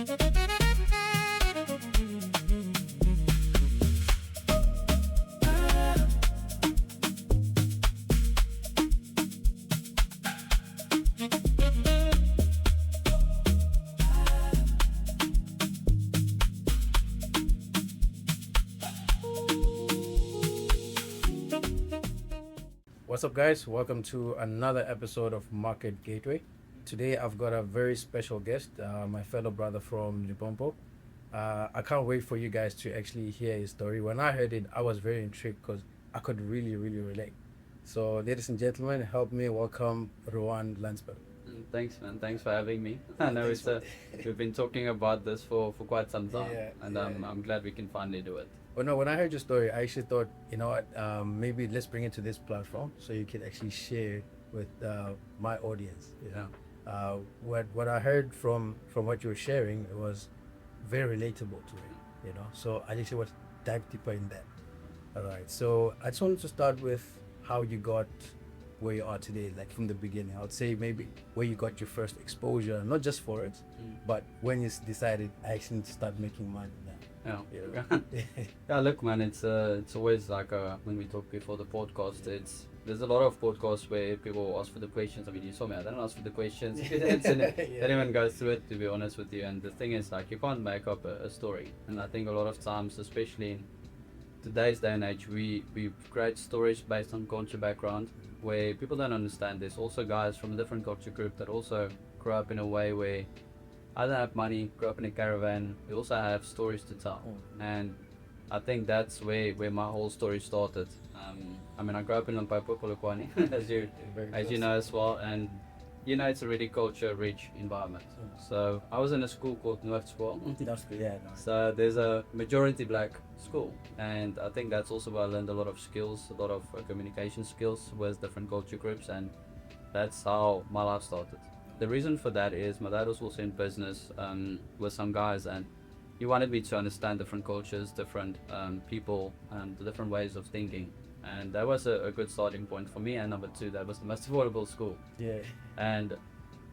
What's up, guys? Welcome to another episode of Market Gateway. Today, I've got a very special guest, my fellow brother from Lipompo. I can't wait for you guys to actually hear his story. When I heard it, I was very intrigued because I could really, really relate. So, ladies and gentlemen, help me welcome Rowan Landsberg. Thanks, man. Thanks for having me. I know we've been talking about this for quite some time, and I'm glad we can finally do it. Well, no, when I heard your story, I actually thought, you know what, maybe let's bring it to this platform so you can actually share it with my audience. What I heard from what you were sharing, it was very relatable to me. So I actually want to dive deeper in that. All right. So I just wanted to start with how you got where you are today, like from the beginning. I would say maybe where you got your first exposure, not just Forex, but when you decided I actually need to start making money now. Yeah. Look, man, it's always like when we talk before the podcast, there's a lot of podcasts where people ask for the questions. I mean, you saw me, I don't ask for the questions. Don't even go through it, to be honest with you. And the thing is, like, you can't make up a story. And I think a lot of times, especially in today's day and age, we create stories based on culture background where people don't understand. There's also guys from a different culture group that also grew up in a way where I don't have money, grew up in a caravan. We also have stories to tell, and I think that's where my whole story started. I mean, I grew up in Limpopo, Polokwane, as you know as well, and it's a really culture-rich environment. So I was in a school called North School. So there's a majority black school, and I think that's also where I learned a lot of skills, a lot of communication skills with different culture groups, and that's how my life started. The reason for that is my dad was also in business with some guys, and he wanted me to understand different cultures, different people, and the different ways of thinking. And that was a good starting point for me. And number two, that was the most affordable school. Yeah. And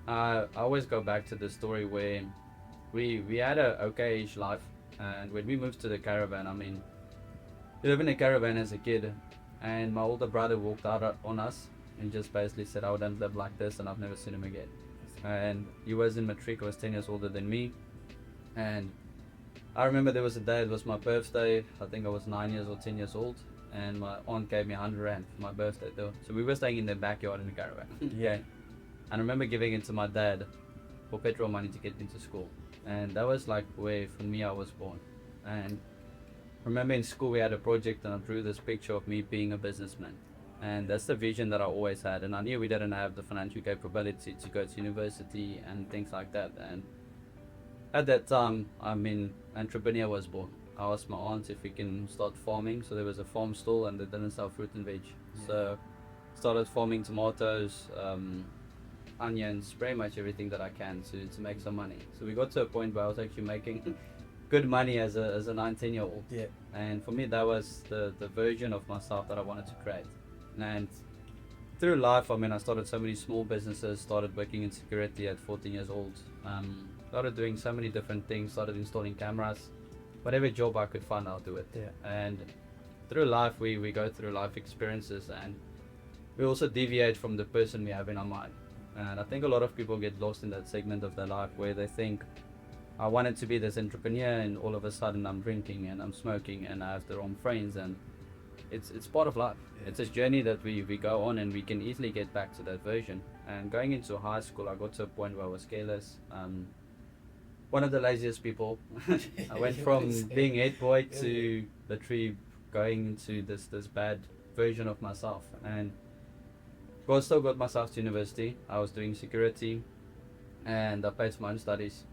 I always go back to the story where we had a okay-ish life. And when we moved to the caravan, I mean, you live in a caravan as a kid, and my older brother walked out on us and just basically said, I wouldn't live like this, and I've never seen him again. And he was in matric, was 10 years older than me. And I remember there was a day, it was my birthday, I think I was 9 years or 10 years old, and my aunt gave me 100 rand for my birthday though. So we were staying in the backyard in the caravan. Yeah. And I remember giving it to my dad for petrol money to get into school. And that was like where, for me, I was born. And I remember in school we had a project, and I drew this picture of me being a businessman. And that's the vision that I always had. And I knew we didn't have the financial capability to go to university and things like that. And at that time, I mean, entrepreneur was born. I asked my aunt if we can start farming. So there was a farm stall, and they didn't sell fruit and veg. So started farming tomatoes, onions, pretty much everything that I can to make some money. So we got to a point where I was actually making good money as a 19-year-old. Yeah. And for me, that was the version of myself that I wanted to create. And through life, I mean, I started so many small businesses, started working in security at 14 years old, started doing so many different things, started installing cameras. Whatever job I could find, I'll do it. Yeah. And through life, we go through life experiences, and we also deviate from the person we have in our mind. And I think a lot of people get lost in that segment of their life where they think, I wanted to be this entrepreneur, and all of a sudden I'm drinking and I'm smoking and I have the wrong friends, and it's part of life. It's a journey that we go on, and we can easily get back to that version. And going into high school, I got to a point where I was careless. One of the laziest people. I went from being head boy to literally going into this bad version of myself. And still got myself to university. I was doing security, and I paid for my own studies.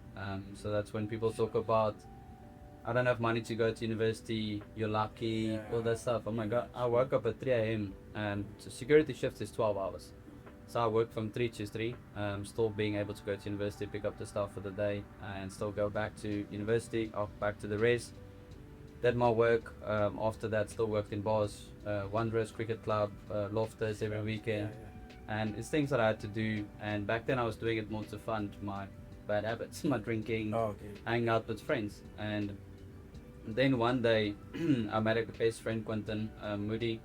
So that's when people talk about, I don't have money to go to university, you're lucky, all that stuff. Oh my God, I woke up at 3 a.m. and security shift is 12 hours. So I worked from 3 to 3, still being able to go to university, pick up the stuff for the day, and still go back to university, back to the res. Did my work, after that still worked in bars, Wanderers Cricket Club, Lofters every weekend. And it's things that I had to do, and back then I was doing it more to fund my bad habits, my drinking, Oh, okay. hanging out with friends. And then one day, I met a best friend, Quentin Moody,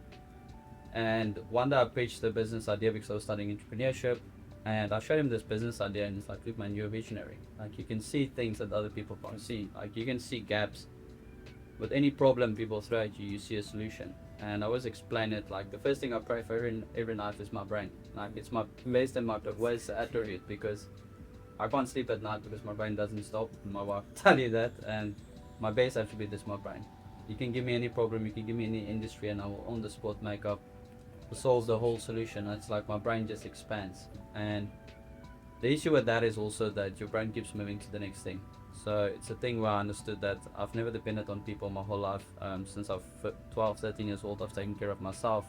and one day I pitched the business idea because I was studying entrepreneurship. And I showed him this business idea, and he's like, "Look, man, you're a visionary. Like, you can see things that other people can't see. Like, you can see gaps. With any problem people throw at you, you see a solution." And I always explain it like the first thing I pray for every night is my brain. Like, it's my best and my worst attribute, because I can't sleep at night because my brain doesn't stop. My wife will tell you that. And my best attribute is my brain. You can give me any problem, you can give me any industry, and I will on the spot make up, solve the whole solution. It's like my brain just expands. And the issue with that is also that your brain keeps moving to the next thing. So it's a thing where I understood that I've never depended on people my whole life. Since I'm 12, 13 years old, I've taken care of myself.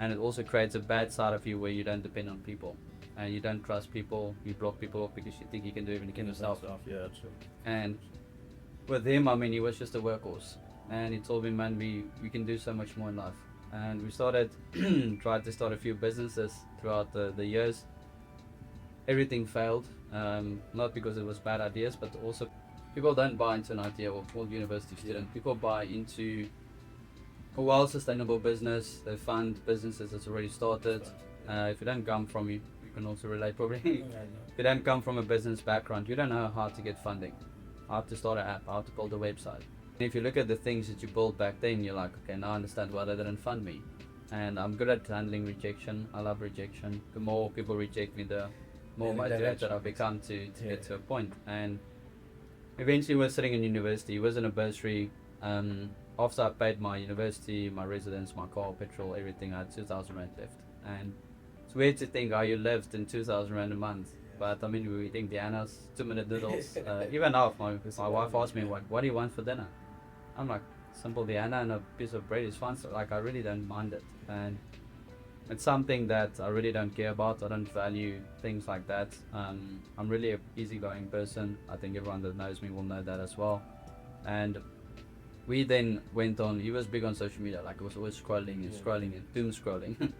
And it also creates a bad side of you where you don't depend on people. And you don't trust people, you block people off because you think you can do everything yourself. Yeah, true. And with him, I mean, he was just a workhorse. And he told me, man, we can do so much more in life. And we started, tried to start a few businesses throughout the years. Everything failed, not because it was bad ideas, but also people don't buy into an idea, or all university students. People buy into a well-sustainable business. They fund businesses that's already started. If you don't come from, you can also relate probably. If you don't come from a business background, you don't know how to get funding, how to start an app, how to build a website. If you look at the things that you built back then, you're like, okay, now I understand why they didn't fund me. And I'm good at handling rejection. I love rejection. The more people reject me, the more motivated I've become to get to a point. And eventually we're sitting in university. It was in a bursary. After I paid my university, my residence, my car, petrol, everything, I had 2,000 rand left. And it's weird to think how you lived in 2,000 rand a month. But I mean, we were eating Diana's 2-minute noodles. Even now, my wife asked me, what do you want for dinner? I'm like, simple Diana and a piece of bread is fine. So like, I really don't mind it. And it's something that I really don't care about. I don't value things like that. I'm really an easygoing person. I think everyone that knows me will know that as well. And we then went on, he was big on social media, like it was always scrolling and scrolling and doom scrolling.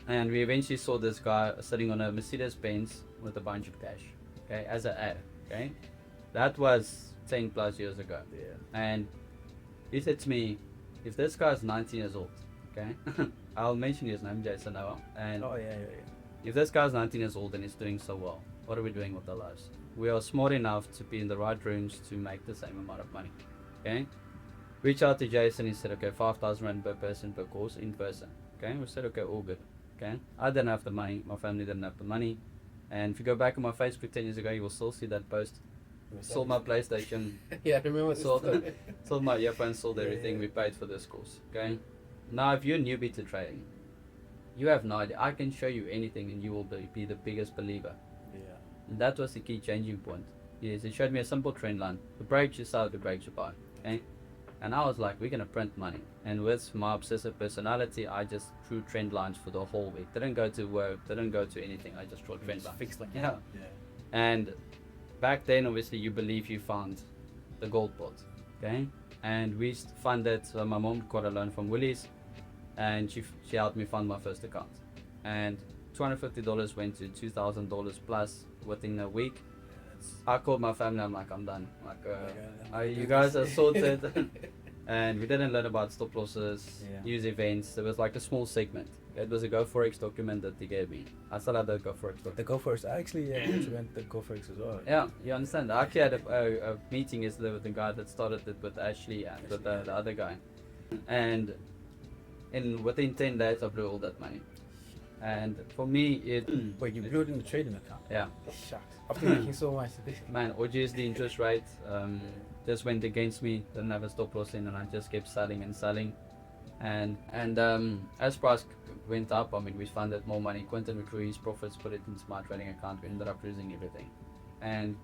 And we eventually saw this guy sitting on a Mercedes Benz with a bunch of cash, okay, as an ad, okay. That was 10 plus years ago. Yeah. And he said to me, if this guy's 19 years old, okay, I'll mention his name, Jason Noah. And if this guy's 19 years old and he's doing so well, what are we doing with our lives? We are smart enough to be in the right rooms to make the same amount of money, okay. Reach out to Jason. He said, okay, 5,000 rand per person per course in person, okay. We said, okay, all good, okay. I didn't have the money, my family didn't have the money. And if you go back on my Facebook 10 years ago, you will still see that post. Sold my PlayStation. Yeah, I remember. Sold my earphones, sold everything. We paid for this course, okay. Now if you're a newbie to trading, you have no idea. I can show you anything and you will be the biggest believer. Yeah. And that was the key changing point. Yes, it showed me a simple trend line. The brakes you sell, the brakes you buy, okay. And I was like, we're gonna print money. And with my obsessive personality, I just drew trend lines for the whole week. Didn't go to work, didn't go to anything. I just drew trend lines. Fixed like Yeah. Yeah. And back then, obviously, you believe you found the gold pot, okay. And we funded. So my mom got a loan from Woolies, and she helped me fund my first account. And $250 went to $2,000 plus within a week. I called my family. I'm like, I'm done. Like, you guys are sorted. And we didn't learn about stop losses, use events. There was like a small segment. It was a GoForex document that they gave me. I still had the GoForex document. The GoForex. I actually went the GoForex as well. Yeah, you understand. I actually had a meeting yesterday with the guy that started it with Ashley and with the other guy. And within 10 days, I blew all that money. And for me, Wait, you blew it in the trading account? Yeah. Shucks. After making so much. Man, obviously the interest rate just went against me. Didn't have a stop loss in, and I just kept selling and selling. And as price went up, I mean, we funded more money. Quentin withdrew his profits, put it into my trading account. We ended up losing everything. And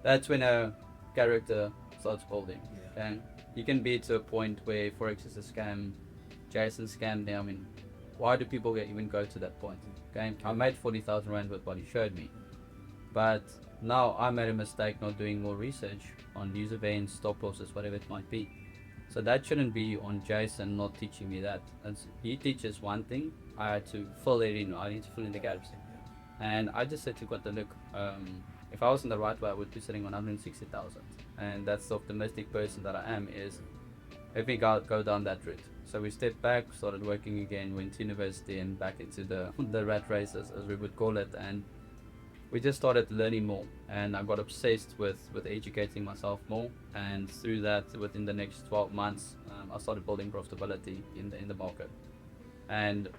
that's when a character starts building. And you can be to a point where Forex is a scam, Jason scammed me. I mean, why do people even go to that point? Okay, I made 40,000 rand with what he showed me, but now I made a mistake not doing more research on news events, stop losses, whatever it might be. So that shouldn't be on Jason not teaching me that. He teaches one thing, I had to fill it in. I need to fill in the gaps. And I just said to Quentin, look, If I was in the right way, I would be sitting on 160,000. And that's the optimistic person that I am, is if we go down that route. So we stepped back, started working again, went to university and back into the rat race, as we would call it. And we just started learning more, and I got obsessed with educating myself more. And through that, within the next 12 months, I started building profitability in the market. And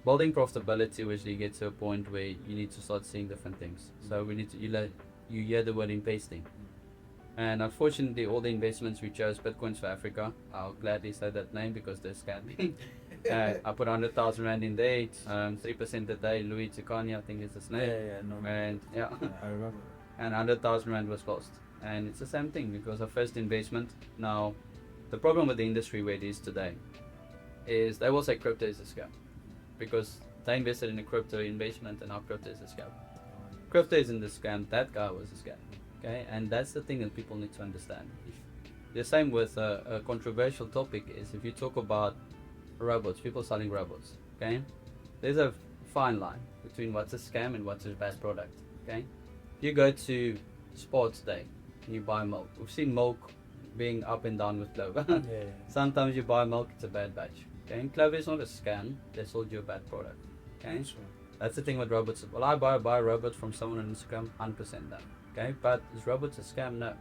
building profitability usually gets to a point where you need to start seeing different things. So we need to you hear the word investing, and unfortunately, all the investments we chose Bitcoins for Africa. I'll gladly say that name because they're scamming. I put 100,000 rand in there, 3% a day. Louis Tsakani, I think is his name. No. And yeah, I remember. and 100,000 rand was lost. And it's the same thing because our first investment. Now, the problem with the industry where it is today is they will say crypto is a scam because they invested in a crypto investment and now crypto is a scam. Crypto isn't a scam, that guy was a scam. Okay, and that's the thing that people need to understand. The same with a controversial topic is if you talk about robots, people selling robots. Okay, there's a fine line between what's a scam and what's a bad product. Okay, if you go to Sports Day and you buy milk, we've seen milk being up and down with Clover. Yeah. Sometimes you buy milk, it's a bad batch. Okay, and Clover is not a scam, they sold you a bad product. Okay, that's the thing with robots. Well, I buy a robot from someone on Instagram, 100% done. Okay, but is robots a scam? No.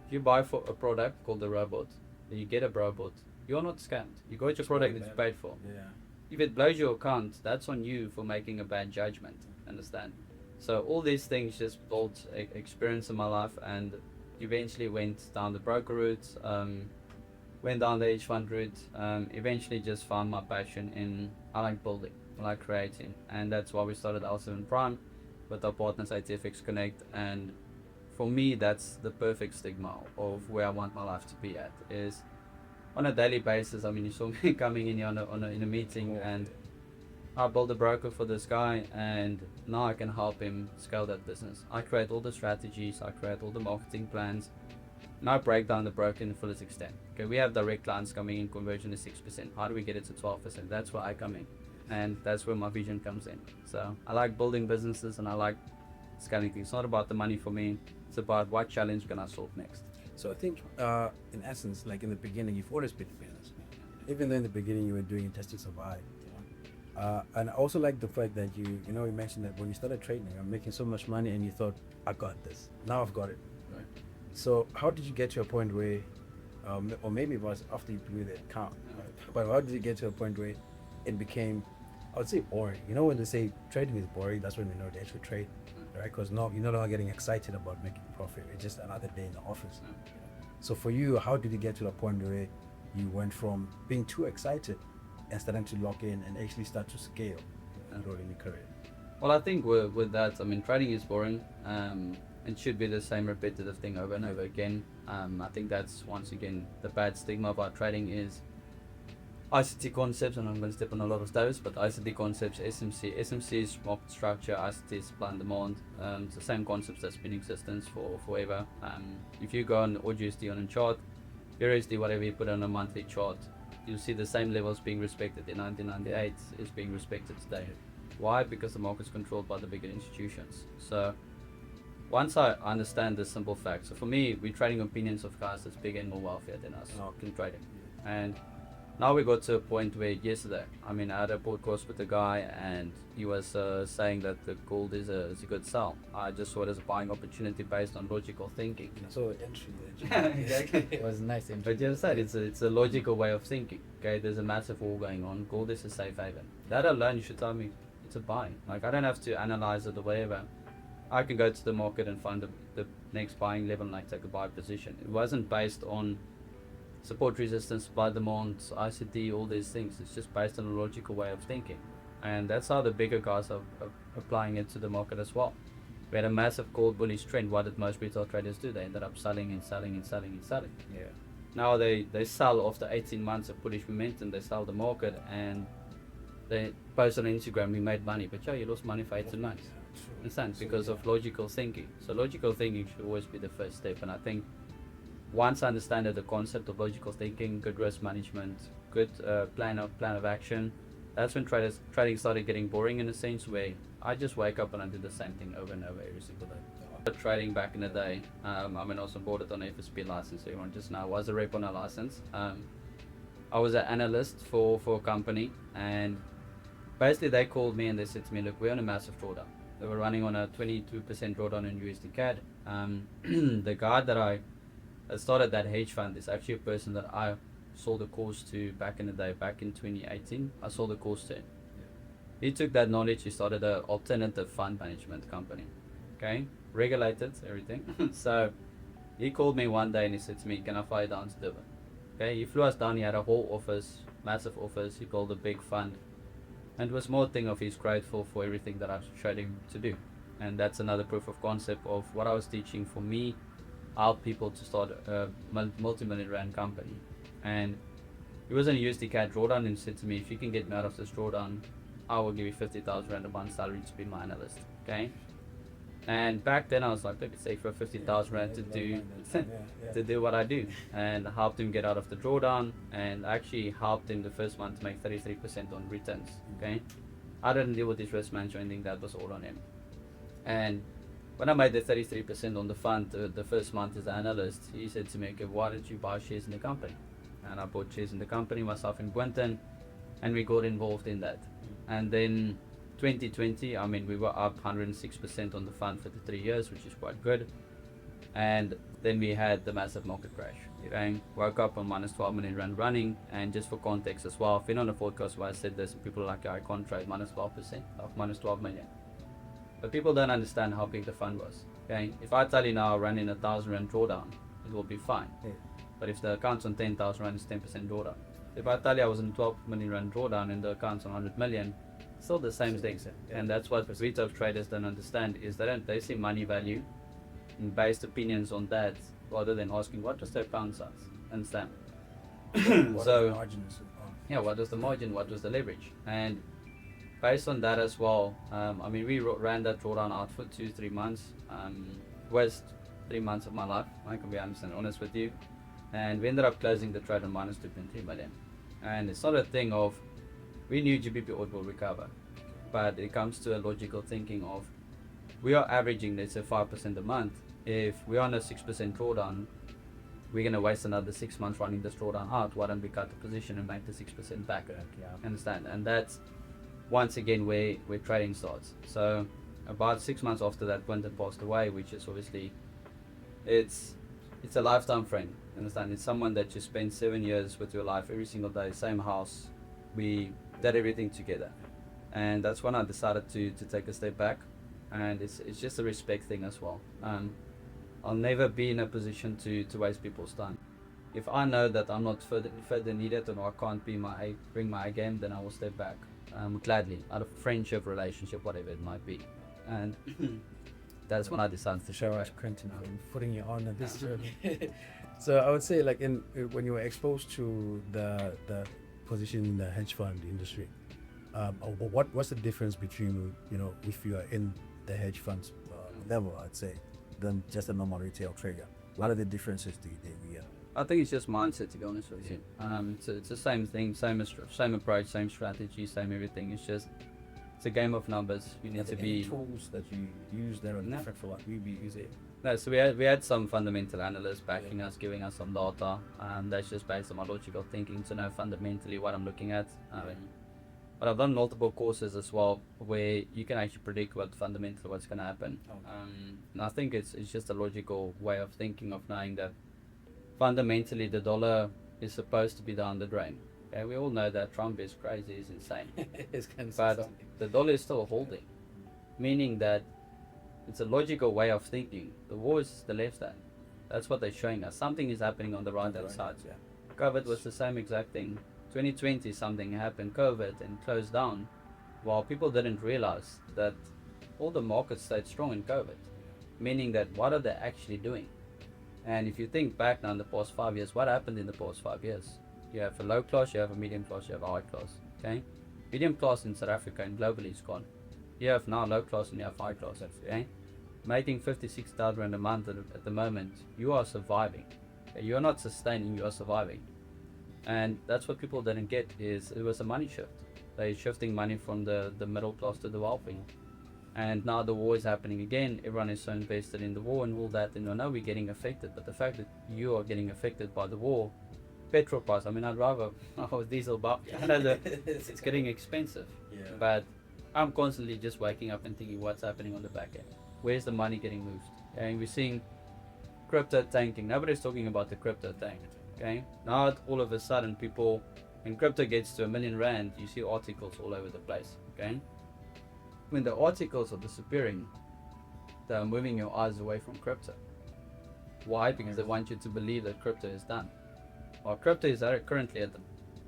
If you buy for a product called a robot, then you get a robot, you're not scammed. You got your product that you paid for. Yeah. If it blows your account, that's on you for making a bad judgment. Understand? So all these things just built experience in my life, and eventually went down the broker route, went down the hedge fund route, eventually just found my passion in, I like building, I like creating, and that's why we started L7 Prime with our partners ATFX Connect. And for me, that's the perfect stigma of where I want my life to be at, is on a daily basis. I mean, you saw me coming in here in a meeting, and I built a broker for this guy, and now I can help him scale that business. I create all the strategies, I create all the marketing plans, and I break down the broker in the fullest extent. Okay, we have direct clients coming in, conversion is 6%. How do we get it to 12%? That's where I come in, and that's where my vision comes in. So I like building businesses and I like scaling things. It's not about the money for me, it's about what challenge can I solve next. So I think, in essence, like in the beginning, you've always been in business. Even though in the beginning you were doing it just to survive. And I also like the fact that you mentioned that when you started trading, I'm making so much money, and you thought, I got this. Now I've got it. Right. So how did you get to a point where, or maybe it was after you blew the account, right? But how did you get to a point where it became, I would say, boring? You know, when they say trading is boring, that's when we know they actually trade, right? Because you're no longer getting excited about making profit. It's just another day in the office. So for you, how did you get to the point where you went from being too excited and starting to lock in and actually start to scale and grow in your career? Well, I think with that, I mean, trading is boring. It should be the same repetitive thing over and over again. I think that's, once again, the bad stigma about trading is ICT concepts, and I'm going to step on a lot of toes, but ICT concepts, SMC. SMC is market structure, ICT is supply and demand. It's the same concepts that's been in existence for forever. If you go on USD on a chart, USD, whatever you put on a monthly chart, you'll see the same levels being respected in 1998 is being respected today. Why? Because the market's controlled by the bigger institutions. So once I understand this simple fact, so for me, we're trading opinions of guys that's bigger and more wealthier than us in trading. And now we got to a point where yesterday, I mean, I had a podcast with a guy, and he was saying that the gold is a good sell. I just saw it as a buying opportunity based on logical thinking. So entry. Exactly. It was nice entry. But you said it's a logical way of thinking. Okay, there's a massive war going on. Gold is a safe haven. That alone, you should tell me it's a buy. Like, I don't have to analyze it or whatever. I can go to the market and find the next buying level and I take a buy position. It wasn't based on support, resistance, supply, demand, ICT, all these things. It's just based on a logical way of thinking. And that's how the bigger guys are applying it to the market as well. We had a massive gold bullish trend. What did most retail traders do? They ended up selling and selling and selling and selling. Yeah. Now they sell after 18 months of bullish momentum. They sell the market and they post on Instagram, we made money. But yeah, you lost money for 18 months. Understand? Because of logical thinking. So logical thinking should always be the first step. And I think once I understand the concept of logical thinking, good risk management, good plan of action, that's when trading started getting boring in a sense where I just wake up and I do the same thing over and over every single day. trading back in the day. I mean, I was boarded on FSP license, so everyone just now was a rep on a license. I was an analyst for a company, and basically they called me and they said to me, look, we're on a massive drawdown. They were running on a 22% drawdown in USD CAD. The guy that I started that hedge fund is actually a person that I sold a course to back in the day, back in 2018. I sold a course to him. He took that knowledge, he started an alternative fund management company. Okay, regulated, everything. So he called me one day and he said to me, can I fly down to Durban? Okay, he flew us down, he had a whole office, massive office, he built a big fund. And it was more a thing of he's grateful for everything that I showed him to do. And that's another proof of concept of what I was teaching for me, help people to start a multi-million rand company. And he was in a USD CAD drawdown and said to me, if you can get me out of this drawdown, I will give you 50,000 rand a month salary to be my analyst. Okay. And back then I was like, let's say for 50,000 rand to do to do what I do, and helped him get out of the drawdown, and actually helped him the first month to make 33% on returns. Okay, I didn't deal with his risk management, anything, that was all on him. And when I made the 33% on the fund the first month as an analyst, he said to me, okay, why did you buy shares in the company? And I bought shares in the company, myself and Quentin, and we got involved in that. And then 2020, I mean, we were up 106% on the fund for the 3 years, which is quite good. And then we had the massive market crash. Okay? Woke up on minus 12 million rand running. And just for context as well, I've been on a podcast where I said this, and people are like, I can't trade minus 12% of minus 12 million. But people don't understand how big the fund was. Okay? If I tell you now I run in 1,000 rand drawdown, it will be fine. Yeah. But if the account's on 10,000 rand, it's 10% drawdown. If I tell you I was in 12 million rand drawdown and the account's on 100 million, still the same thing. Yeah. And that's what retail traders don't understand, is they see money value and based opinions on that rather than asking what does the account size. Understand? So yeah, what was the margin, what was the leverage? And based on that as well, I mean, we ran that drawdown out for 2-3 months. Was 3 months of my life, I can be honest with you. And we ended up closing the trade on minus 2.3 million. And it's not a thing of, we knew GBP oil will recover, but it comes to a logical thinking of, we are averaging, let's say, 5% a month. If we're on a 6% drawdown, we're going to waste another 6 months running this drawdown out. Why don't we cut the position and make the 6% back? Yeah. Understand? And that's once again where trading starts. So about 6 months after that, Quentin passed away, which is obviously, it's a lifetime friend. Understand? It's someone that you spend 7 years with your life, every single day, same house. We did everything together, and that's when I decided to take a step back. And it's just a respect thing as well. I'll never be in a position to waste people's time. If I know that I'm not further needed, or I can't bring my A game, then I will step back gladly, out of friendship, relationship, whatever it might be. And that's when I decided to show us, Quentin, for putting you on this journey. So I would say, like, when you were exposed to the position in the hedge fund industry, what's the difference between, if you are in the hedge funds level, I'd say, than just a normal retail trader? What are the differences do you get? I think it's just mindset, to be honest with you. It's the same thing, same approach, same strategy, same everything. It's a game of numbers. You need to be tools that you use there are different for what we use it. No, so we had some fundamental analysts backing us, giving us some data, and that's just based on my logical thinking to know fundamentally what I'm looking at. But I've done multiple courses as well where you can actually predict what's going to happen. And I think it's just a logical way of thinking, of knowing that fundamentally the dollar is supposed to be down the drain. Okay, we all know that Trump is crazy, is insane. But the dollar is still holding, meaning that it's a logical way of thinking. The war is the left hand. That's what they're showing us. Something is happening on the right hand side. Yeah. COVID was the same exact thing. 2020 something happened, COVID, and closed down, while people didn't realize that all the markets stayed strong in COVID, meaning that what are they actually doing? And if you think back now in the past 5 years, what happened in the past 5 years? You have a low class, you have a medium class, you have a high class. Okay, medium class in South Africa and globally is gone. You have now low class and you have high class. Okay, making 56,000 rand a month at the moment, you are surviving. Okay? You are not sustaining, you are surviving. And that's what people didn't get, is it was a money shift. They're shifting money from the middle class to the wealthy. And now the war is happening again. Everyone is so invested in the war and all that, and now we're getting affected. But the fact that you are getting affected by the war, petrol price. I mean, I'd rather diesel, but it's getting expensive. Yeah. But I'm constantly just waking up and thinking, what's happening on the back end? Where's the money getting moved? And we're seeing crypto tanking. Nobody's talking about the crypto tank. Okay, now all of a sudden, people, when crypto gets to R1,000,000, you see articles all over the place. Okay, when the articles are disappearing, they're moving your eyes away from crypto. Why? Because they want you to believe that crypto is done. Well, crypto is currently at a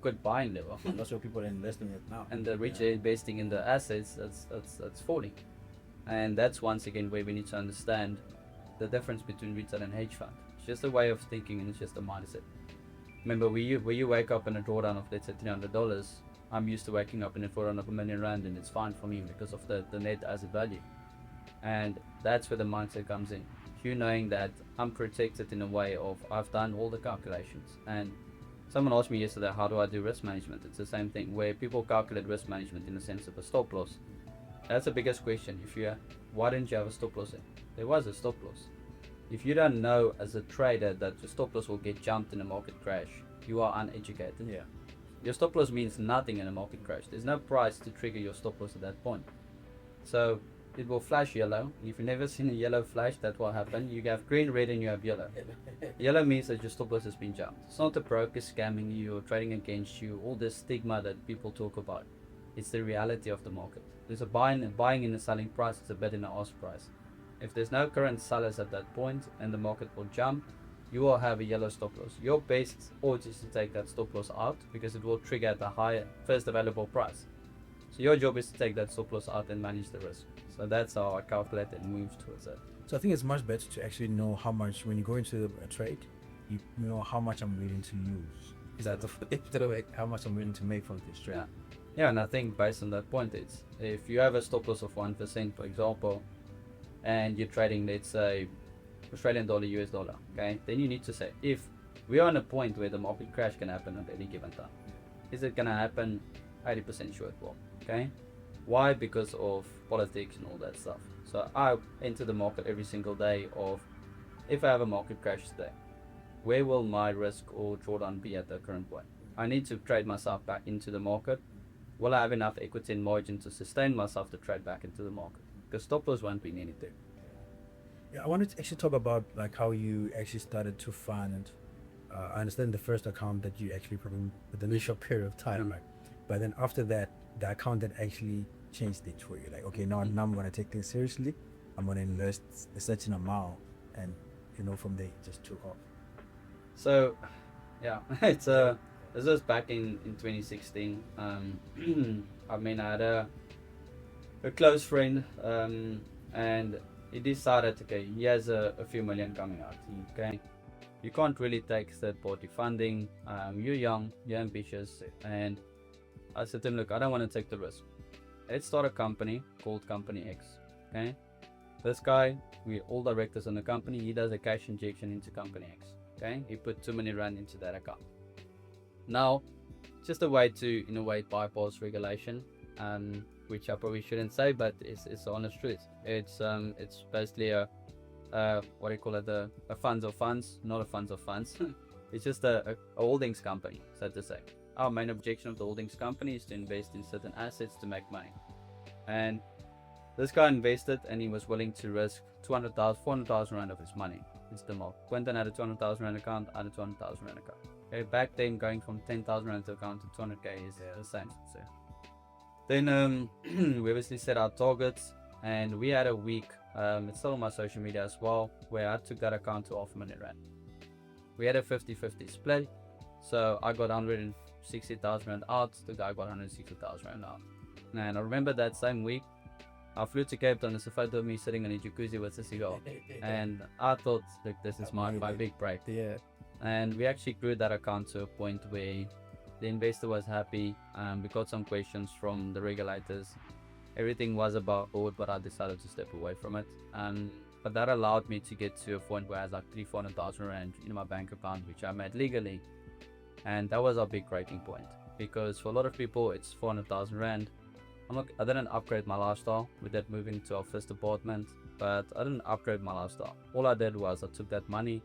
good buying level. And that's what people are investing in now. And the rich are investing in the assets that's falling. And that's once again where we need to understand the difference between retail and hedge fund. It's just a way of thinking, and it's just a mindset. Remember, where you wake up in a drawdown of, let's say, $300, I'm used to waking up in a drawdown of R1,000,000, and it's fine for me because of the net asset value. And that's where the mindset comes in. You knowing that I'm protected in a way of I've done all the calculations. And someone asked me yesterday, how do I do risk management? It's the same thing where people calculate risk management in the sense of a stop loss. That's the biggest question. Why didn't you have a stop loss in? There was a stop loss. If you don't know as a trader that your stop loss will get jumped in a market crash, you are uneducated. Yeah. Your stop loss means nothing in a market crash. There's no price to trigger your stop loss at that point. So it will flash yellow. If you've never seen a yellow flash, that will happen. You have green, red, and you have yellow. Yellow means that your stop loss has been jumped. It's not the broker scamming you or trading against you, all this stigma that people talk about. It's the reality of the market. There's a buying and a selling price, it's a bid and an ask price. If there's no current sellers at that point and the market will jump, you will have a yellow stop loss. Your best odds is to take that stop loss out because it will trigger at the higher first available price. So your job is to take that stop loss out and manage the risk. So that's how I calculate and move towards it. So I think it's much better to actually know how much, when you go into a trade, you know how much I'm willing to lose. Is that instead of how much I'm willing to make from this trade? Yeah, and I think based on that point, it's if you have a stop loss of 1%, for example, and you're trading, let's say, Australian dollar, US dollar, okay, then you need to say, if we are on a point where the market crash can happen at any given time, is it going to happen 80% sure it will, okay? Why? Because of politics and all that stuff. So I enter the market every single day of, if I have a market crash today, where will my risk or drawdown be at the current point? I need to trade myself back into the market. Will I have enough equity and margin to sustain myself to trade back into the market? Because stop loss won't mean anything. Yeah, I wanted to actually talk about like how you actually started to fund. I understand the first account that you actually probably within a short period of time, right? But then after that, the account that actually changed it for you. Like, okay, now I'm going to take things seriously. I'm going to invest a certain amount, and from there it just took off. So, yeah, this was back in 2016. I mean, I had a close friend, and he decided, okay, he has a few million coming out. Okay, you can't really take third-party funding. You're young, you're ambitious, and I said to him, look, I don't want to take the risk. Let's start a company called Company X. Okay, this guy, we're all directors in the company. He does a cash injection into Company X. Okay, he put 2 million rand into that account. Now, just a way to, in a way, bypass regulation, which I probably shouldn't say, but it's the honest truth. It's basically a what do you call it? A funds of funds, not a funds of funds. It's just a holdings company, so to say. Our main objection of the holdings company is to invest in certain assets to make money. And this guy invested, and he was willing to risk 400,000 rand of his money. It's the mark. Quentin had a 200,000 rand account, I had a 200,000 rand account. Okay, back then, going from 10,000 rand to account to 200k is the same. So then we obviously set our targets, and we had a week. It's still on my social media as well, where I took that account to 500,000 rand. We had a 50-50 split, so I got 160,000 rand out. The guy got 160,000 rand out. And I remember that same week, I flew to Cape Town. There's a photo of me sitting in a jacuzzi with a cigar, and I thought, look, this is my big break. Yeah. And we actually grew that account to a point where the investor was happy. We got some questions from the regulators. Everything was about board, but I decided to step away from it. But that allowed me to get to a point where I had like 300,000 rand in my bank account, which I made legally. And that was our big breaking point, because for a lot of people, it's 400,000 rand. I didn't upgrade my lifestyle with that moving into our first apartment, but I didn't upgrade my lifestyle. All I did was I took that money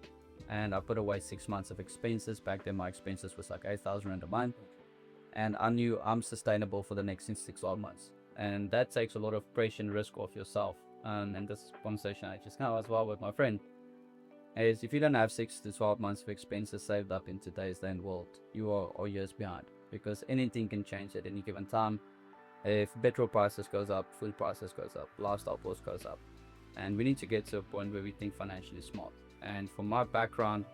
and I put away 6 months of expenses. Back then my expenses was like 8,000 Rand a month, and I knew I'm sustainable for the next 6-12 months. And that takes a lot of pressure and risk off yourself. And this conversation I just had as well with my friend is, if you don't have 6 to 12 months of expenses saved up in today's day and world, you are years behind, because anything can change at any given time. If petrol prices goes up, food prices goes up, lifestyle cost goes up, and we need to get to a point where we think financially smart. And from my background,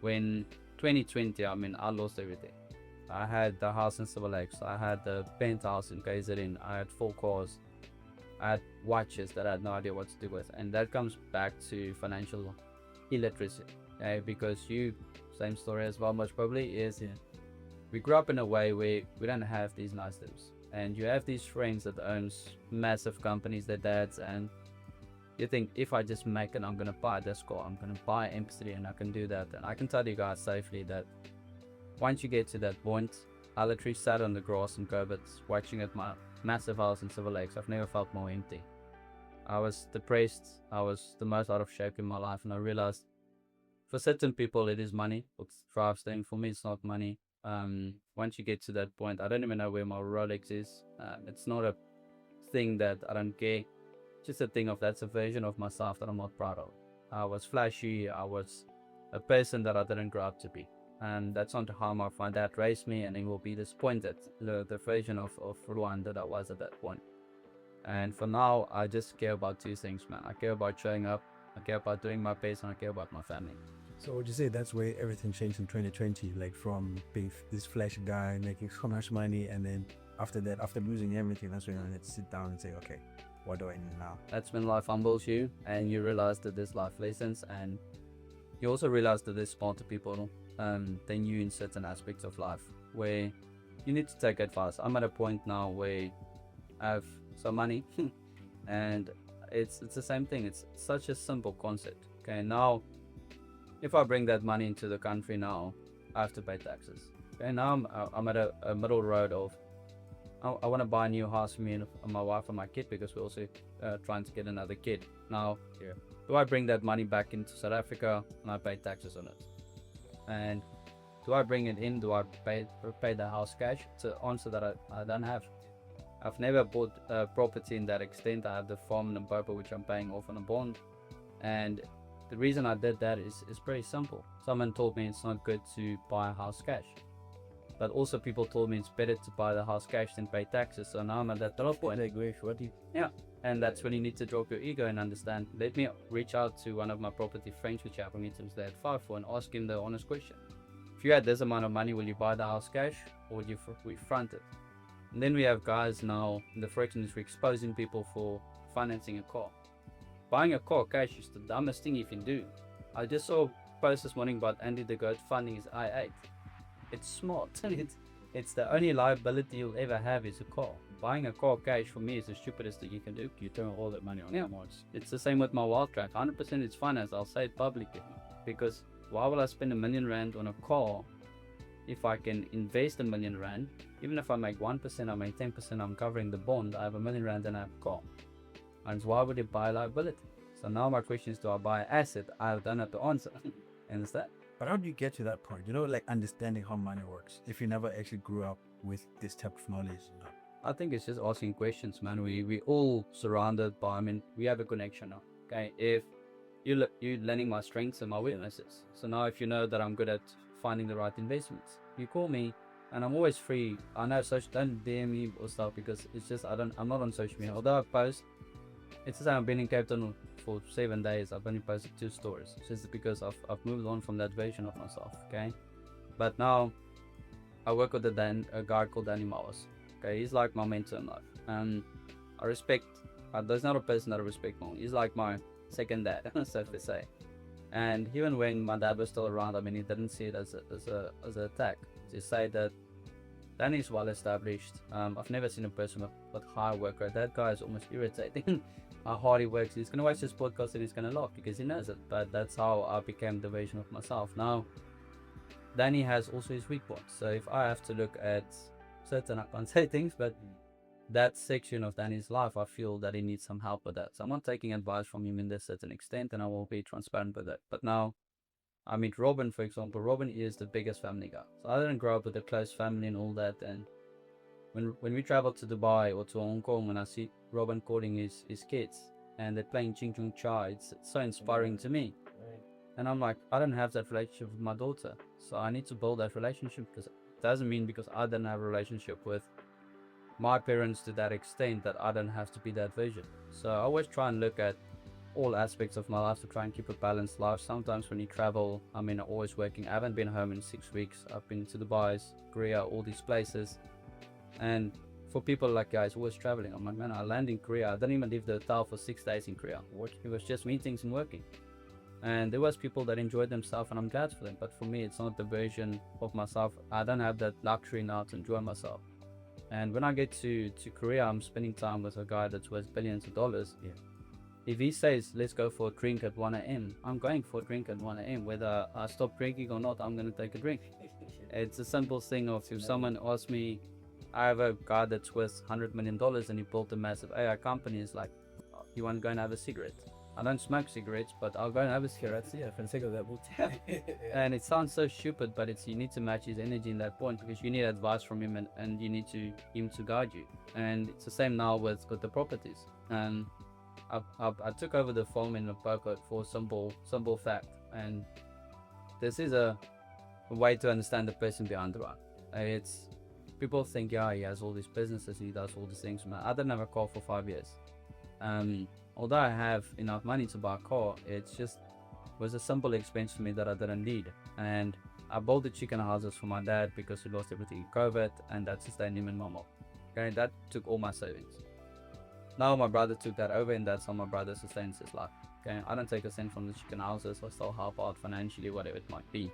when 2020, I mean, I lost everything. I had the house in Silver Lakes, I had the penthouse in KZN, I had 4 cars, I had watches that I had no idea what to do with. And that comes back to financial illiteracy, okay? Because same story as well, most probably, is we grew up in a way where we don't have these nice things. And you have these friends that owns massive companies, their dads, and you think, if I just make it, I'm going to buy this car, I'm going to buy MP3, and I can do that. And I can tell you guys safely that once you get to that point, I literally sat on the grass in COVID watching at my massive house in Silver Lakes. I've never felt more empty. I was depressed, I was the most out of shape in my life, and I realized for certain people it is money what drives them. For me, it's not money. Once you get to that point, I don't even know where my Rolex is. It's not a thing that I don't care. It's just a thing of, that's a version of myself that I'm not proud of. I was flashy, I was a person that I didn't grow up to be. And that's not how my dad raised me, and he will be disappointed, the version of Ruan that I was at that point. And for now, I just care about 2 things, man. I care about showing up, I care about doing my best, and I care about my family. So would you say that's where everything changed in 2020? Like from being this flashy guy making so much money, and then after that, after losing everything, that's when you had to sit down and say, okay, what do I need now? That's when life humbles you, and you realize that there's life lessons, and you also realize that there's smarter people than you in certain aspects of life, where you need to take advice. I'm at a point now where I have some money and it's the same thing. It's such a simple concept. Okay, now if I bring that money into the country now, I have to pay taxes. Okay, now I'm at a middle road of, I want to buy a new house for me and my wife and my kid, because we're also trying to get another kid. Now, do I bring that money back into South Africa and I pay taxes on it? And do I bring it in? Do I pay the house cash? It's an answer that I don't have. I've never bought a property in that extent. I have the farm in Limpopo, which I'm paying off on a bond. And the reason I did that is pretty simple. Someone told me it's not good to buy a house cash. But also people told me it's better to buy the house cash than pay taxes. So now I'm at that point. And that's when you need to drop your ego and understand. Let me reach out to one of my property friends, which happened to me today at 5 for, and ask him the honest question. If you had this amount of money, will you buy the house cash, or would you front it? And then we have guys now in the forex industry exposing people for financing a car. Buying a car cash is the dumbest thing you can do. I just saw a post this morning about Andy the Goat funding his i8. It's smart. It's the only liability you'll ever have is a car. Buying a car cash for me is the stupidest thing you can do. You turn all that money on once. It's the same with my wild track. 100% it's finance. I'll say it publicly, because why will I spend R1 million on a car if I can invest R1 million? Even if I make 1%, I make 10%, I'm covering the bond. I have R1 million and I have a car. And why would you buy liability? So now my question is, do I buy an asset? I don't have to answer. Understand? But how do you get to that point? Like understanding how money works, if you never actually grew up with this type of knowledge? I think it's just asking questions, man. We all surrounded by, we have a connection now. Okay, if you're learning my strengths and my weaknesses. So now if you know that I'm good at finding the right investments, you call me, and I'm always free. I know don't DM me or stuff, because it's just I'm not on social media. Although I post, it's the same. I've been in Cape Town for 7 days. I've only posted 2 stories, just because I've moved on from that version of myself. Okay, but now I work with a guy called Danny Mowers. Okay, he's like my mentor in life, and I respect. There's not a person that I respect more. He's like my second dad, so to say. And even when my dad was still around, he didn't see it as an attack. To say that Danny's well established. I've never seen a person with high work rate. That guy is almost irritating. How hard he works. He's gonna watch this podcast and he's gonna laugh because he knows it. But that's how I became the version of myself. Now, Danny has also his weak points. So if I have to look at certain, I can't say things, but that section of Danny's life, I feel that he needs some help with that. So I'm not taking advice from him in this certain extent, and I will be transparent with it. But now I meet Robin, for example. Robin is the biggest family guy. So I didn't grow up with a close family and all that. And when we travel to Dubai or to Hong Kong, when I see Robin calling his kids and they're playing Ching Chung Cha, it's so inspiring to me. Right. And I'm like, I don't have that relationship with my daughter. So I need to build that relationship, because it doesn't mean because I didn't have a relationship with my parents to that extent that I don't have to be that version. So I always try and look at all aspects of my life to try and keep a balanced life. Sometimes when you travel, I mean, I'm always working. I haven't been home in 6 weeks. I've been to Dubai, Korea, all these places. And for people like guys always traveling, I'm like, man, I landed in Korea. I didn't even leave the hotel for 6 days in Korea. It was just meetings and working. And there was people that enjoyed themselves, and I'm glad for them. But for me, it's not the version of myself. I don't have that luxury now to enjoy myself. And when I get to Korea, I'm spending time with a guy that's worth billions of dollars. Yeah. If he says, let's go for a drink at 1 a.m., I'm going for a drink at 1 a.m. Whether I stop drinking or not, I'm going to take a drink. It's a simple thing of, if someone asks me, I have a guy that's worth $100 million and he built a massive AI company, it's like, you want to go and have a cigarette? I don't smoke cigarettes, but I'll go and have a cigarette. Yeah, for the sake of that, we'll And it sounds so stupid, but you need to match his energy in that point, because you need advice from him, and you need him to guide you. And it's the same now with the properties. And I took over the farm in Limpopo for simple fact, and this is a way to understand the person behind the one. It's people think, yeah, he has all these businesses, he does all these things. I didn't have a car for 5 years. Although I have enough money to buy a car, was a simple expense to me that I didn't need. And I built the chicken houses for my dad because he lost everything in COVID, and that sustained him and my mom. Okay, that took all my savings. Now my brother took that over, and that's how my brother sustains his life. Okay, I don't take a cent from the chicken houses. I still help out financially, whatever it might be.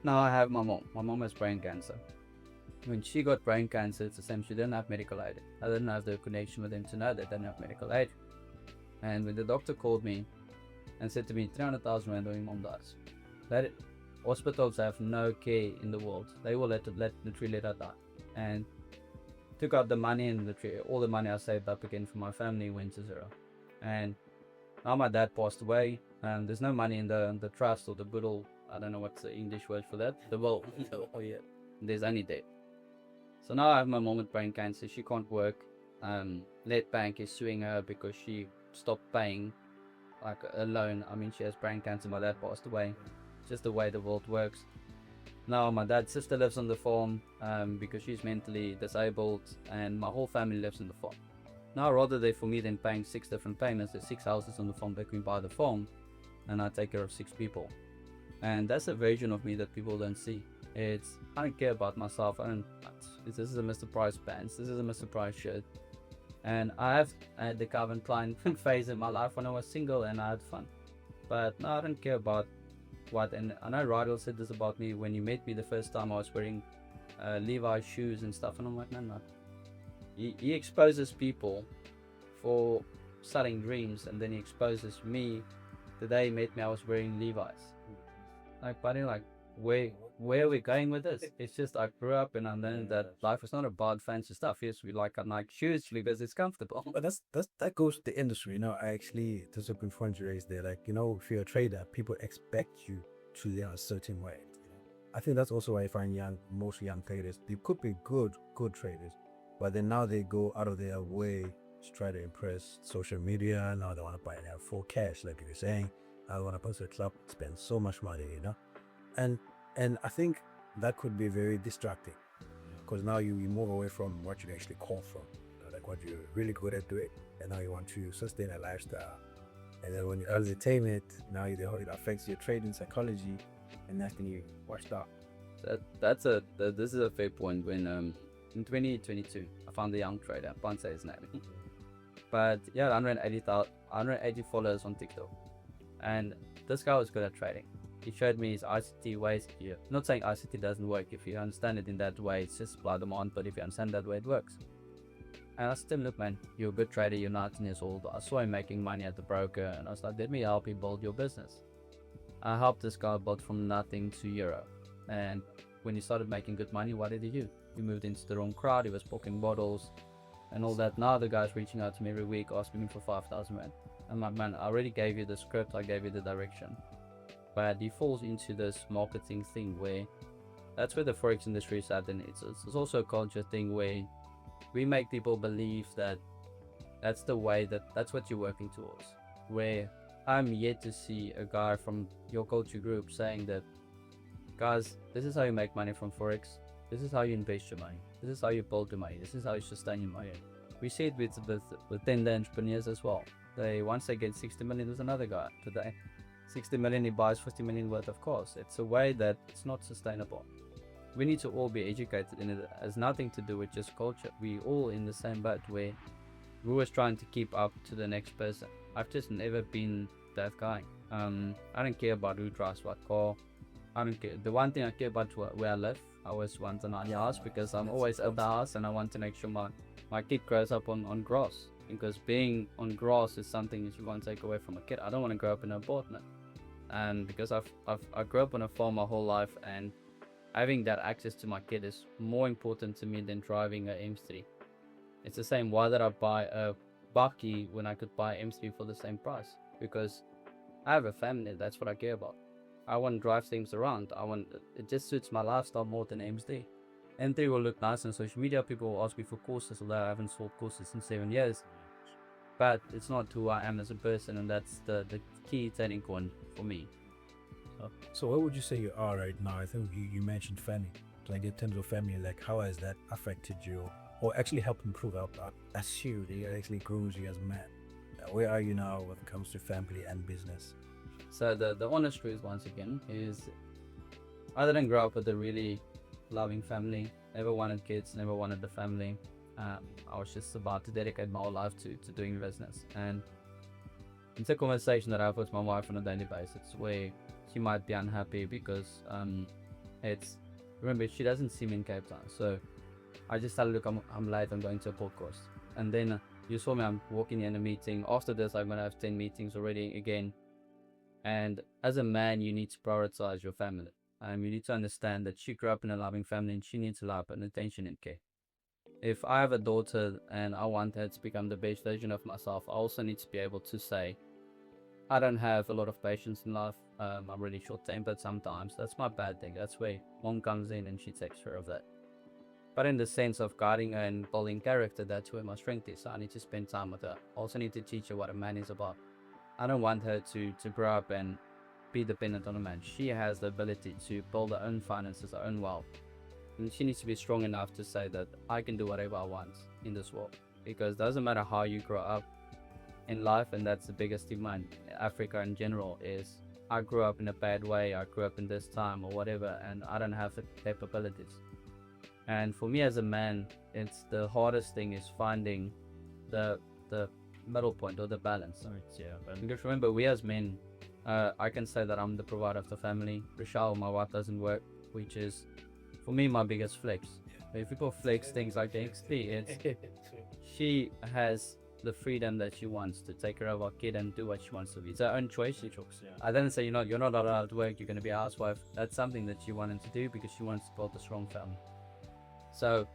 Now I have my mom. My mom has brain cancer. When she got brain cancer, it's the same. She didn't have medical aid. I didn't have the connection with them to know they didn't have medical aid. And when the doctor called me and said to me, 300,000 rand or your mom dies. Hospitals have no care in the world. They will literally let her die. And took out the money, and literally all the money I saved up again for my family went to zero. And now my dad passed away, and there's no money in the trust or the boodle. I don't know what's the English word for that. The will. Oh yeah. There's only debt. So now I have my mom with brain cancer. She can't work. Let Bank is suing her because she stopped paying like a loan. I mean, she has brain cancer. My dad passed away. Just the way the world works. Now my dad's sister lives on the farm because she's mentally disabled, and my whole family lives on the farm. Now rather than for me than paying 6 different payments, there's 6 houses on the farm that can buy the farm, and I take care of 6 people. And that's a version of me that people don't see. I don't care about myself. This is a Mr. Price pants. This is a Mr. Price shirt. And I have had the Calvin Klein phase in my life when I was single and I had fun. But no, I don't care about what. And I know Rydell said this about me when he met me the first time. I was wearing Levi's shoes and stuff. And I'm like, no. He exposes people for selling dreams. And then he exposes me. The day he met me, I was wearing Levi's. Like, buddy, like, where are we going with this? It's just I grew up and I learned that life is not about fancy stuff. Yes, we like shoes because it's comfortable. But that goes to the industry. There's a good point you raised there. Like, if you're a trader, people expect you to learn a certain way. I think that's also why I find most young traders, they could be good traders, but then now they go out of their way to try to impress social media. Now they want to buy and have full cash, like you were saying. I want to go to a club, spend so much money, And I think that could be very distracting, because now you move away from what you actually call from, like what you're really good at doing, and now you want to sustain a lifestyle. And then when you attain it, now it affects your trading psychology, and that's when you washed out. This is a fair point. When in 2022, I found a young trader. I can't say his name, but yeah, 180 followers on TikTok, and this guy was good at trading. He showed me his ICT ways. Not saying ICT doesn't work. If you understand it in that way, it's just supply demand. But if you understand that way, it works. And I said to him, look, man, you're a good trader. You're 19 years old. I saw him making money at the broker, and I was like, let me help you build your business. I helped this guy build from nothing to euro. And when he started making good money, what did he do? He moved into the wrong crowd. He was poking bottles. and all that. Now the guy's reaching out to me every week asking me for 5,000 rand. I'm like, man, I already gave you the script, I gave you the direction. But he falls into this marketing thing where that's where the forex industry is at, and it's also a culture thing where we make people believe that that's the way, that's what you're working towards. Where I'm yet to see a guy from your culture group saying that, guys, this is how you make money from forex. This is how you invest your money. This is how you build your money. This is how you sustain your money. We see it with 10-day entrepreneurs as well. Once they get 60 million, there's another guy today. 60 million, he buys 50 million worth of cars. It's a way that it's not sustainable. We need to all be educated, and it has nothing to do with just culture. We all in the same boat where we're always trying to keep up to the next person. I've just never been that guy. I don't care about who drives what car. I don't care. The one thing I care about where I live. I always want a nice house because I'm always at the house, and I want to make sure my kid grows up on grass. Because being on grass is something that you want to take away from a kid. I don't want to grow up in an apartment. And because I grew up on a farm my whole life, and having that access to my kid is more important to me than driving a M3. It's the same. Why did I buy a Bucky when I could buy M3 for the same price? Because I have a family. That's what I care about. I want to drive things around. It just suits my lifestyle more than M3. M3 will look nice on social media. People will ask me for courses, although I haven't sold courses in 7 years. But it's not who I am as a person, and that's the key turning point for me. So what would you say you are right now? I think you mentioned family. Like in terms of family, like how has that affected you or actually helped improve as you? It actually grows you as a man. Where are you now when it comes to family and business? So the honest truth, once again, is I didn't grow up with a really loving family. Never wanted kids, never wanted a family. I was just about to dedicate my whole life to doing business. And it's a conversation that I have with my wife on a daily basis where she might be unhappy because remember, she doesn't see me in Cape Town. So I just tell her, look, I'm late, I'm going to a podcast. And then you saw me, I'm walking in a meeting. After this, I'm going to have 10 meetings already again. And as a man, you need to prioritize your family. You need to understand that she grew up in a loving family and she needs love and attention and care. If I have a daughter and I want her to become the best version of myself, I also need to be able to say, I don't have a lot of patience in life. I'm really short-tempered sometimes. That's my bad thing. That's where mom comes in and she takes care of that. But in the sense of guiding her and building character, that's where my strength is. So I need to spend time with her. I also need to teach her what a man is about. I don't want her to grow up and be dependent on a man. She has the ability to build her own finances, her own wealth. And she needs to be strong enough to say that I can do whatever I want in this world. Because it doesn't matter how you grow up in life, and that's the biggest demand in Africa in general is I grew up in a bad way, I grew up in this time or whatever, and I don't have the capabilities. And for me as a man, it's the hardest thing is finding the middle point or the balance. Because remember, we as men, I can say that I'm the provider of the family. Rochelle, my wife, doesn't work, which is for me my biggest flex. If people flex things like the XP, it's she has the freedom that she wants to take care of our kid and do what she wants to be. It's her own choice. I didn't say you're not allowed to work, you're going to be a housewife. That's something that she wanted to do because she wants to build a strong family. So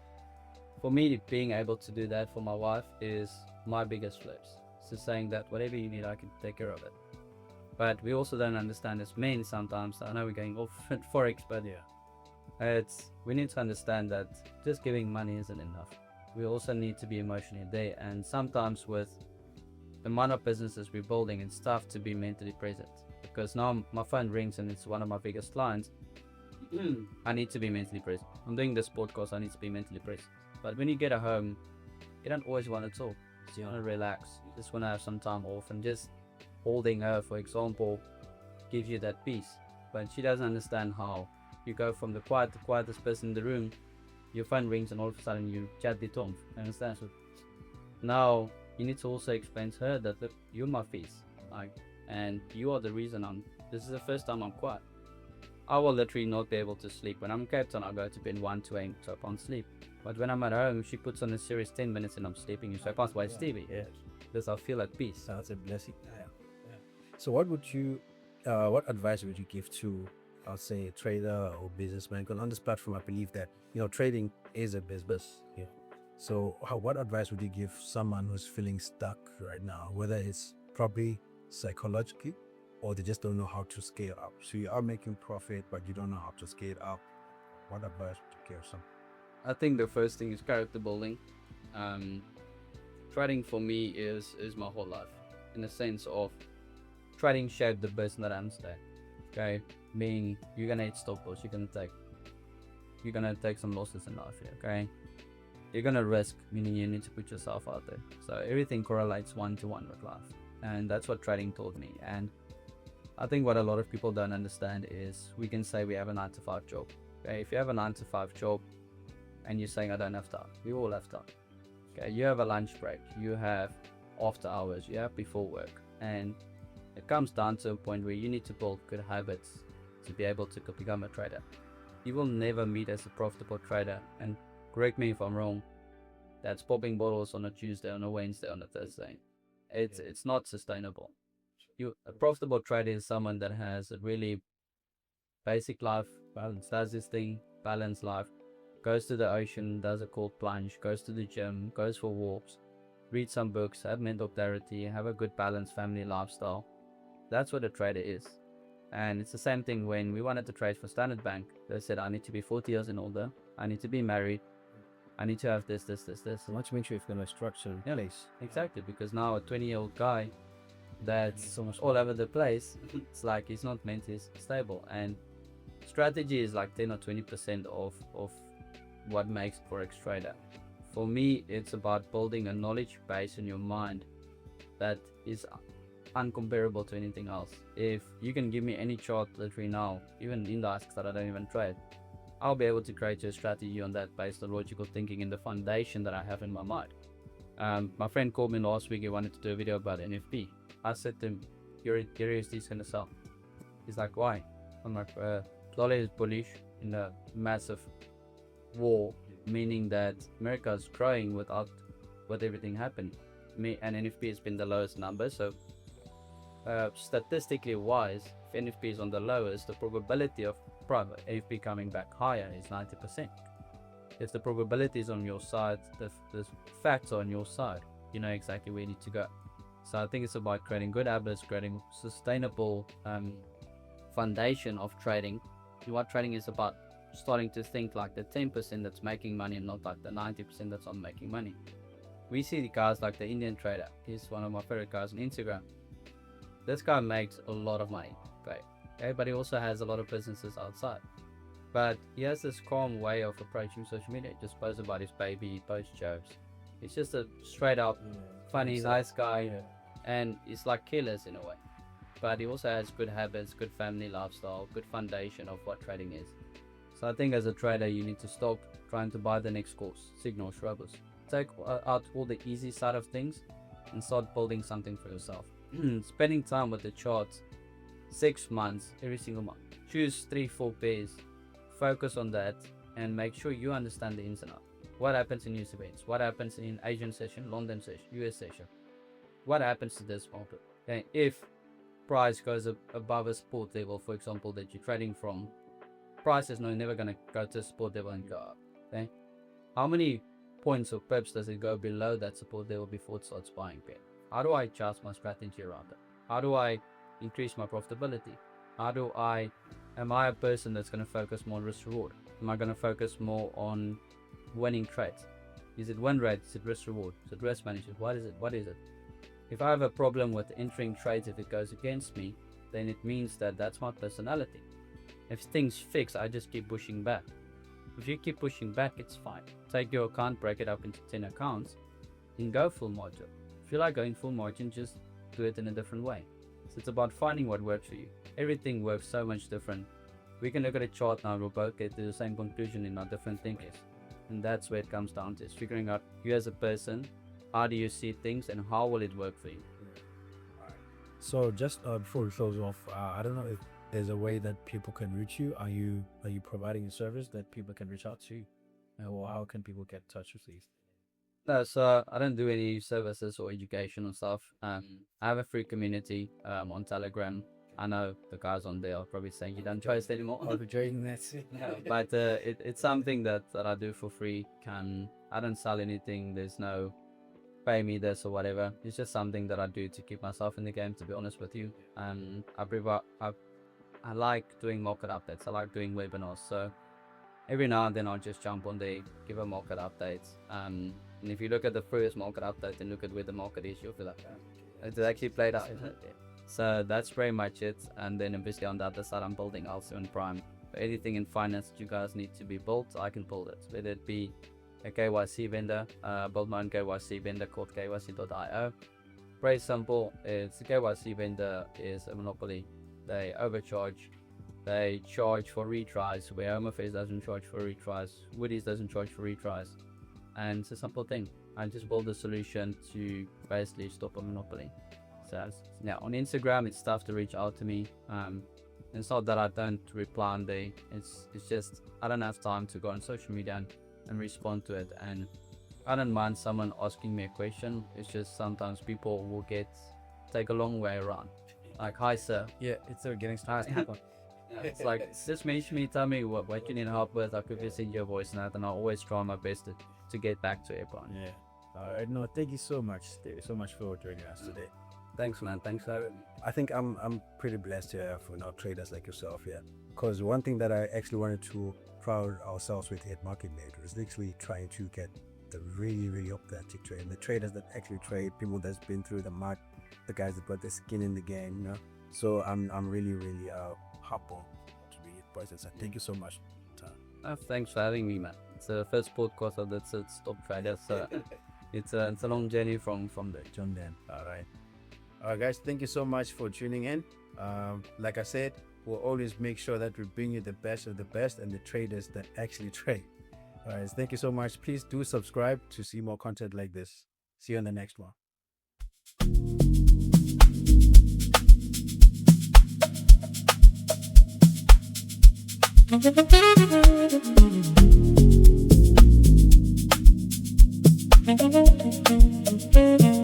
for me, being able to do that for my wife is my biggest flex. So saying that whatever you need, I can take care of it. But we also don't understand as men sometimes. I know we're going off forex, but we need to understand that just giving money isn't enough. We also need to be emotionally there, and sometimes with the amount of businesses we're building, it's tough to be mentally present. Because now my phone rings and it's one of my biggest clients. I need to be mentally present. I'm doing this podcast, I need to be mentally present. But when you get at home, you don't always want to talk. You want to relax. You just want to have some time off, and just holding her, for example, gives you that peace. But she doesn't understand how you go from the quietest person in the room, your phone rings and all of a sudden you chat the tom. Understand? So now you need to also explain to her that, look, you're my peace, and you are the reason this is the first time I'm quiet. I will literally not be able to sleep. When I'm in Cape Town, I go to bed 1 2 a.m. so I can't sleep. But when I'm at home, she puts on a series 10 minutes and I'm sleeping, so I can't watch TV. Because I feel at peace. That's a blessing. So what advice would you give to, I'll say, a trader or businessman? Because on this platform, I believe that trading is a business. So, what advice would you give someone who's feeling stuck right now, whether it's probably psychologically or they just don't know how to scale up? So, you are making profit, but you don't know how to scale up. What advice would you give some? I think the first thing is character building. Um, Trading for me is my whole life, in the sense of trading shaped the person that I am today. Okay, meaning you're gonna hit stop loss, you're gonna take some losses in life here. Okay, you're gonna risk, meaning you need to put yourself out there. So everything correlates 1-to-1 with life, and that's what trading taught me. And I think what a lot of people don't understand is we can say we have a 9-to-5 job. Okay, if you have a 9-to-5 job and you're saying I don't have time, we all have time. Okay, you have a lunch break, you have after hours, you have before work, and it comes down to a point where you need to build good habits to be able to become a trader. You will never meet as a profitable trader, and correct me if I'm wrong, that's popping bottles on a Tuesday, on a Wednesday, on a Thursday. It's not sustainable. A profitable trader is someone that has a really basic life balance, does this thing, balanced life, goes to the ocean, does a cold plunge, goes to the gym, goes for walks, read some books, have mental clarity, have a good balanced family lifestyle. That's what a trader is. And it's the same thing when we wanted to trade for Standard Bank. They said, I need to be 40 years and older, I need to be married, I need to have this. So let's make sure you've got a structure in place. Exactly, because now a 20-year-old guy that's so much all over the place, it's like he's not mentally stable. And strategy is like 10 or 20% of what makes forex trader. For me, it's about building a knowledge base in your mind that is uncomparable to anything else. If you can give me any chart literally now, even indices that I don't even trade, I'll be able to create a strategy on that based on logical thinking and the foundation that I have in my mind. My friend called me last week. He wanted to do a video about NFP. I said to him, your USD is going to sell. He's like, why? I'm like, dollar is bullish in a massive war, meaning that America is growing with everything happening. And NFP has been the lowest number. So statistically wise, if NFP is on the lowest, the probability of NFP coming back higher is 90%. If the probability is on your side, the facts are on your side, you know exactly where you need to go. So I think it's about creating good habits, creating sustainable foundation of trading. What trading is about, starting to think like the 10% that's making money and not like the 90% that's not making money. We see the guys like the Indian trader. He's one of my favorite guys on Instagram. This guy makes a lot of money, okay, but he also has a lot of businesses outside. But he has this calm way of approaching social media. He just posts about his baby, he posts jokes. He's just a straight up funny, nice guy, and he's like careless in a way. But he also has good habits, good family lifestyle, good foundation of what trading is. So I think as a trader, you need to stop trying to buy the next course, signal shrubs. Take out all the easy side of things and start building something for yourself. Spending time with the charts, 6 months, every single month. Choose 3-4 pairs, focus on that, and make sure you understand the ins and outs. What happens in news events? What happens in Asian session, London session, US session? What happens to this market? Okay, if price goes above a support level, for example, that you're trading from, price is never going to go to a support level and go up. Okay, how many points or pips does it go below that support level before it starts buying pair? How do I adjust my strategy around it? How do I increase my profitability? Am I a person that's going to focus more on risk reward? Am I going to focus more on winning trades? Is it win rate? Is it risk reward? Is it risk management? What is it? If I have a problem with entering trades, if it goes against me, then it means that that's my personality. If things fix, I just keep pushing back. If you keep pushing back, it's fine. Take your account, break it up into 10 accounts, and go full margin. If you like going full margin, just do it in a different way. So it's about finding what works for you. Everything works so much different. We can look at a chart now, we'll both get to the same conclusion in our different thinkings. And that's where it comes down to, is figuring out you as a person, how do you see things and how will it work for you. So just before we close off, I don't know if there's a way that people can reach you. Are you providing a service that people can reach out to you? Or how can people get in touch with you? No, so I don't do any services or educational stuff. I have a free community on Telegram. I know the guys on there are probably saying you don't trade anymore. Overjoying that's it. No, but it's something that I do for free. I don't sell anything. There's no pay me this or whatever. It's just something that I do to keep myself in the game, to be honest with you. And I like doing market updates. I like doing webinars. So every now and then I'll just jump on there, give a market update. And if you look at the previous market update and look at where the market is, you'll feel like, it's actually played out. So that's pretty much it. And then obviously on the other side, I'm building also in Prime. Anything in finance that you guys need to be built, I can build it. Whether it be a KYC vendor, build my own KYC vendor called kyc.io. Very simple. It's a KYC vendor is a monopoly. They overcharge. They charge for retries where Home Affairs doesn't charge for retries. Woody's doesn't charge for retries. And it's a simple thing. I just build a solution to basically stop a monopoly. So now on Instagram, it's tough to reach out to me. It's not that I don't reply on there. It's just I don't have time to go on social media and respond to it. And I don't mind someone asking me a question. It's just sometimes people will take a long way around. Like, hi sir. Yeah, it's getting started. It's like, just mention me, tell me what you need help with. I could just send you a voice note, and I'll always try my best to get back to everyone. Yeah. All right. No, thank you so much. Thank you so much for joining us today. Thanks, man. Thanks for having me. I think I'm pretty blessed to have traders like yourself here. Because one thing that I actually wanted to proud ourselves with at Market Maker is literally trying to get the really, really authentic trade. And the traders that actually trade, people that's been through the mud, the guys that got their skin in the game, you know. So I'm really, really humble to be your presence. And thank you so much. Thanks for having me, man. It's the first podcast of that's Top Traders. So it's a long journey from there. John Dan. All right. All right, guys, thank you so much for tuning in. Like I said, we'll always make sure that we bring you the best of the best and the traders that actually trade. All right, thank you so much. Please do subscribe to see more content like this. See you on the next one.